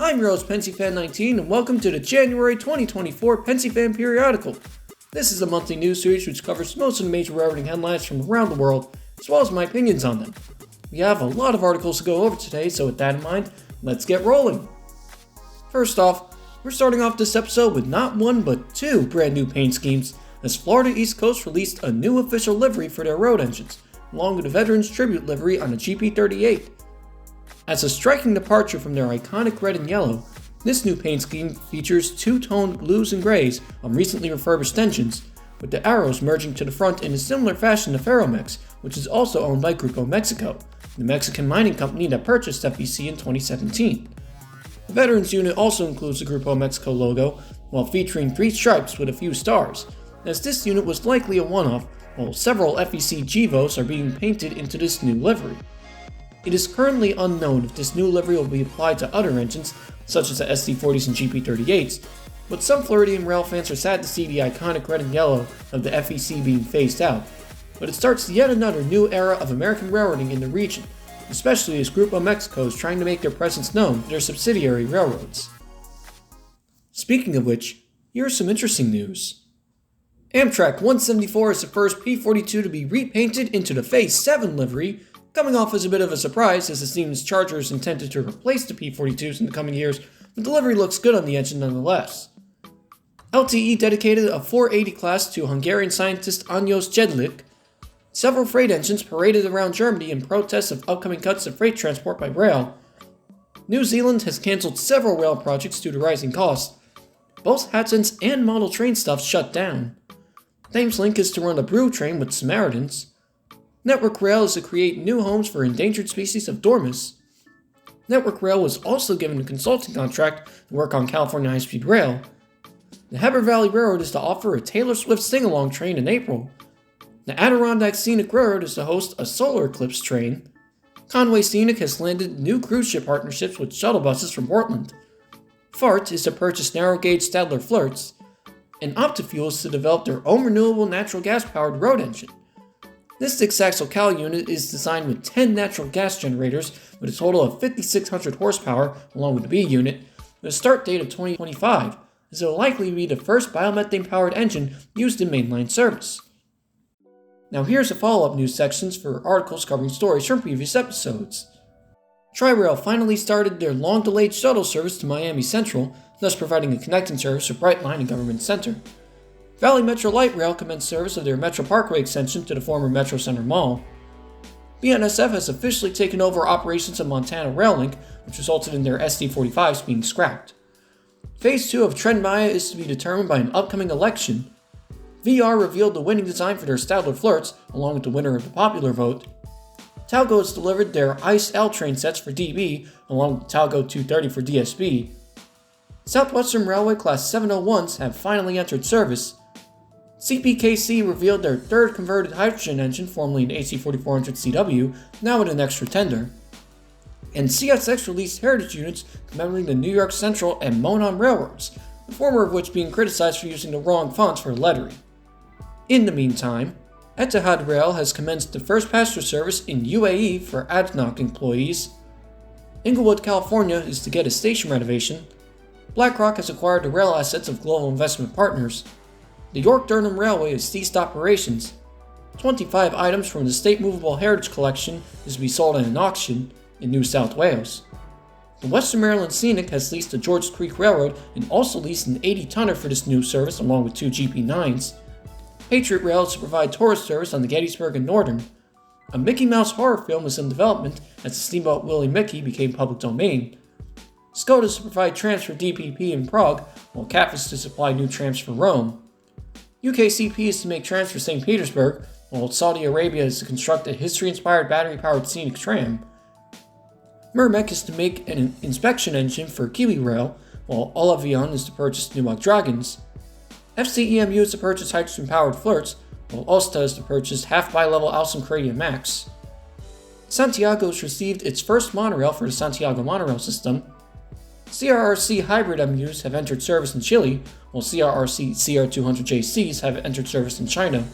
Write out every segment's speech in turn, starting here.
I'm your host Pensyfan19 and welcome to the January 2024 Pensyfan Periodical. This is a monthly news series which covers most of the major railroading headlines from around the world, as well as my opinions on them. We have a lot of articles to go over today, so with that in mind, let's get rolling. First off, we're starting off this episode with not one but two brand new paint schemes, as Florida East Coast released a new official livery for their road engines, along with a Veterans Tribute livery on the GP38. As a striking departure from their iconic red and yellow, this new paint scheme features two-toned blues and grays on recently refurbished engines, with the arrows merging to the front in a similar fashion to Ferromex, which is also owned by Grupo Mexico, the Mexican mining company that purchased FEC in 2017. The Veterans unit also includes the Grupo Mexico logo, while featuring 3 stripes with a few stars, as this unit was likely a one-off, while several FEC Gevos are being painted into this new livery. It is currently unknown if this new livery will be applied to other engines, such as the SD40s and GP38s, but some Floridian rail fans are sad to see the iconic red and yellow of the FEC being phased out. But it starts yet another new era of American railroading in the region, especially as Grupo Mexico is trying to make their presence known to their subsidiary railroads. Speaking of which, here's some interesting news. Amtrak 174 is the first P42 to be repainted into the Phase 7 livery, coming off as a bit of a surprise as it seems Charger is intended to replace the P42s in the coming years, but the livery looks good on the engine nonetheless. LTE dedicated a 480 class to Hungarian scientist Anyos Jedlik. Several freight engines paraded around Germany in protest of upcoming cuts to freight transport by rail. New Zealand has cancelled several rail projects due to rising costs. Both Hatsons and model train stuff shut down. Thameslink is to run a brew train with Samaritans. Network Rail is to create new homes for endangered species of dormice. Network Rail was also given a consulting contract to work on California high-speed rail. The Heber Valley Railroad is to offer a Taylor Swift sing-along train in April. The Adirondack Scenic Railroad is to host a solar eclipse train. Conway Scenic has landed new cruise ship partnerships with shuttle buses from Portland. FART is to purchase narrow-gauge Stadler flirts. And Optifuel is to develop their own renewable natural gas-powered road engine. This 6-axle Cal unit is designed with 10 natural gas generators with a total of 5,600 horsepower along with the B unit, with a start date of 2025, as it will likely be the first biomethane-powered engine used in mainline service. Now here's the follow-up news sections for articles covering stories from previous episodes. Tri-Rail finally started their long-delayed shuttle service to Miami Central, thus providing a connecting service for Brightline and Government Center. Valley Metro Light Rail commenced service of their Metro Parkway extension to the former Metro Center Mall. BNSF has officially taken over operations of Montana Rail Link, which resulted in their SD45s being scrapped. Phase 2 of Trend Maya is to be determined by an upcoming election. VR revealed the winning design for their Stadler flirts, along with the winner of the popular vote. Talgo has delivered their ICE L train sets for DB, along with Talgo 230 for DSB. Southwestern Railway Class 701s have finally entered service. CPKC revealed their third converted hydrogen engine, formerly an AC4400CW, now with an extra tender. And CSX released heritage units commemorating the New York Central and Monon Railroads, the former of which being criticized for using the wrong fonts for lettering. In the meantime, Etihad Rail has commenced the first passenger service in UAE for ADNOC employees. Inglewood, California is to get a station renovation. BlackRock has acquired the rail assets of Global Investment Partners. The York-Durham Railway has ceased operations. 25 items from the State Movable Heritage Collection is to be sold at an auction in New South Wales. The Western Maryland Scenic has leased the Georges Creek Railroad and also leased an 80-tonner for this new service along with 2 GP9s. Patriot Rail is to provide tourist service on the Gettysburg and Northern. A Mickey Mouse horror film is in development as the steamboat Willie Mickey became public domain. Skoda is to provide trams for DPP in Prague, while CAF is to supply new trams for Rome. UKCP is to make trams for St. Petersburg, while Saudi Arabia is to construct a history-inspired battery-powered scenic tram. Mermec is to make an inspection engine for Kiwi Rail, while Olavion is to purchase Nuuk Dragons. FCEMU is to purchase hydrogen-powered flirts, while Ulsta is to purchase half-bi-level Alstom Caradia Max. Santiago's received its first monorail for the Santiago monorail system. CRRC hybrid MUs have entered service in Chile, while CRRC CR200JCs have entered service in China.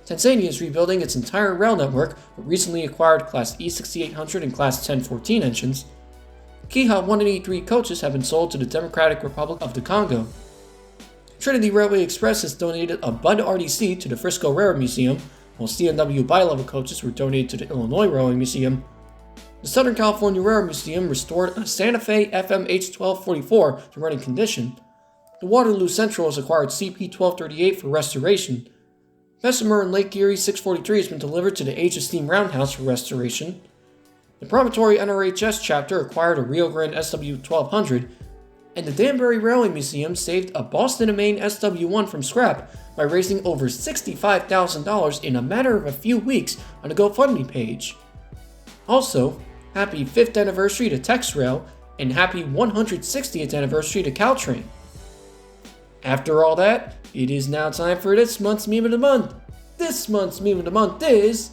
Tanzania is rebuilding its entire rail network with recently acquired Class E6800 and Class 1014 engines. Kiha 183 coaches have been sold to the Democratic Republic of the Congo. Trinity Railway Express has donated a Bud RDC to the Frisco Railroad Museum, while CNW bi-level coaches were donated to the Illinois Railway Museum. The Southern California Railroad Museum restored a Santa Fe FMH 1244 to running condition. The Waterloo Central has acquired CP 1238 for restoration. Bessemer and Lake Erie 643 has been delivered to the Age of Steam Roundhouse for restoration. The Promontory NRHS chapter acquired a Rio Grande SW 1200, and the Danbury Railway Museum saved a Boston and Maine SW1 from scrap by raising over $65,000 in a matter of a few weeks on a GoFundMe page. Also, happy 5th anniversary to TexRail, and happy 160th anniversary to Caltrain. After all that, it is now time for this month's Meme of the Month. This month's Meme of the Month is...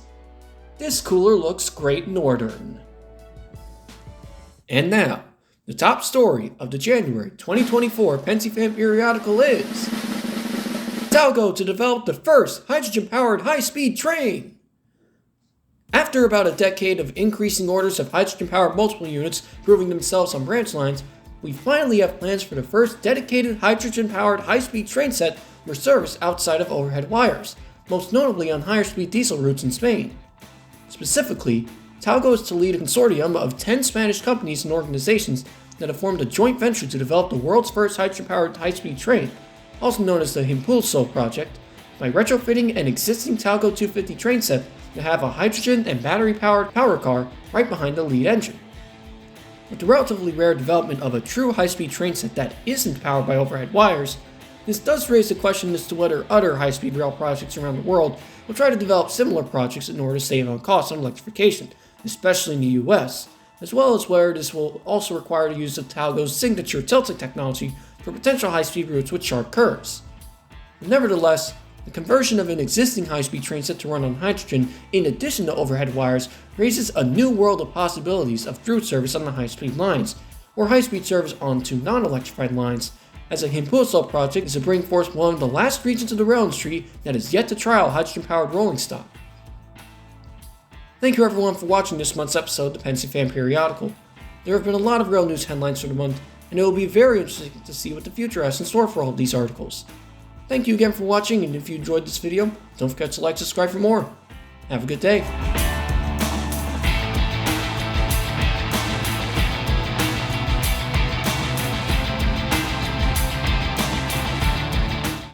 This cooler looks great northern. And now, the top story of the January 2024 Pensyfan Periodical is... Talgo to develop the first hydrogen-powered high-speed train! After about a decade of increasing orders of hydrogen-powered multiple units proving themselves on branch lines, we finally have plans for the first dedicated hydrogen-powered high-speed train set for service outside of overhead wires, most notably on higher-speed diesel routes in Spain. Specifically, Talgo is to lead a consortium of 10 Spanish companies and organizations that have formed a joint venture to develop the world's first hydrogen-powered high-speed train, also known as the Impulso project, by retrofitting an existing Talgo 250 train set to have a hydrogen and battery-powered power car right behind the lead engine. With the relatively rare development of a true high-speed train set that isn't powered by overhead wires, this does raise the question as to whether other high-speed rail projects around the world will try to develop similar projects in order to save on costs on electrification, especially in the US, as well as whether this will also require the use of Talgo's signature tilting technology for potential high-speed routes with sharp curves. Nevertheless, the conversion of an existing high-speed train set to run on hydrogen in addition to overhead wires raises a new world of possibilities of through service on the high-speed lines, or high-speed service onto non-electrified lines, as the Impulso project is to bring forth one of the last regions of the rail industry that is yet to trial hydrogen-powered rolling stock. Thank you everyone for watching this month's episode of the Pensyfan Periodical. There have been a lot of rail news headlines for the month, and it will be very interesting to see what the future has in store for all of these articles. Thank you again for watching, and if you enjoyed this video, don't forget to like and subscribe for more. Have a good day.